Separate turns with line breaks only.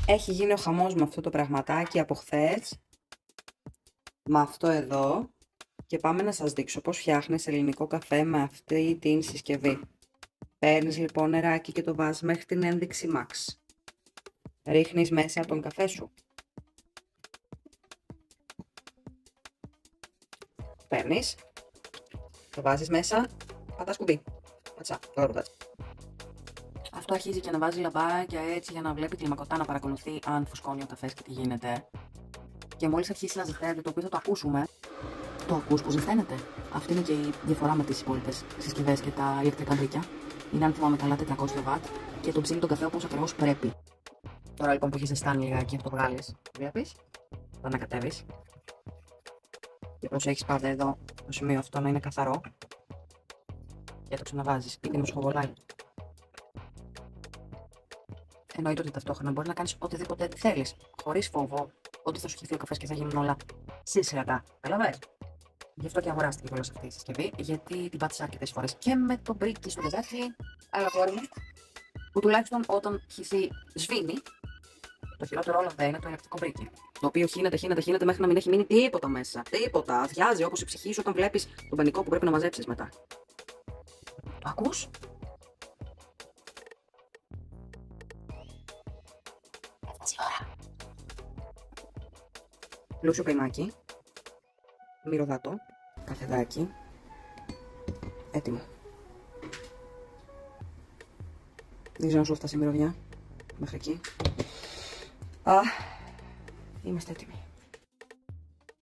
Έχει γίνει ο χαμός με αυτό το πραγματάκι από χθες. Με αυτό εδώ. Και πάμε να σας δείξω πώς φτιάχνεις ελληνικό καφέ με αυτή την συσκευή. Παίρνεις λοιπόν νεράκι και το βάζεις μέχρι την ένδειξη max. Ρίχνεις μέσα τον καφέ σου. Παίρνεις. Το βάζεις μέσα. Πατάς κουμπί. Πατσά. Τώρα πατάς. Αυτό αρχίζει και αναβάζει λαμπάκια έτσι για να βλέπει κλιμακωτά να παρακολουθεί αν φουσκώνει ο καφές και τι γίνεται. Και μόλις αρχίσει να ζεσταίνεται, το οποίο θα το ακούσουμε. Το ακούς που ζεσταίνεται. Αυτή είναι και η διαφορά με τις υπόλοιπες συσκευές και τα ηλεκτρικά μπρίκια. Είναι, αν θυμάμαι καλά, 400 W και το ψήνει τον καφέ όπως ακριβώς πρέπει. Τώρα λοιπόν που έχει ζεστάνει λιγάκι, αυτό το βγάλεις. Βλέπεις. Το ανακατεύεις. Και προσέχεις πάντα εδώ το σημείο αυτό να είναι καθαρό. Και το ξαναβάζεις. Είτε με σχοβολάκι. Εννοείται ότι ταυτόχρονα μπορεί να κάνεις οτιδήποτε θέλεις. Χωρίς φόβο ότι θα σου χυθεί ο καφές και θα γίνουν όλα σύσσρατα. Καταλαβαίνεις. Γι' αυτό και αγοράστηκε κιόλας αυτή η συσκευή, γιατί την πάτησα αρκετές φορές και με το μπρίκι στο γαζάκι, αλλά κόρη μου, που τουλάχιστον όταν χυθεί σβήνει. Το χειρότερο όλα αυτά είναι το ηλεκτρικό μπρίκι. Το οποίο χύνεται μέχρι να μην έχει μείνει τίποτα μέσα. Τίποτα. Αδειάζει όπως η ψυχή σου όταν βλέπεις τον πανικό που πρέπει να μαζέψεις μετά. Το ακούς? Έφτασε η ώρα. Πλούσιο καϊμάκι. Μυρωδάτο. Καφεδάκι. Έτοιμο. Δεν ξέρω αν σου έφτασε η μυρωδιά. Μέχρι εκεί. Είμαστε έτοιμοι.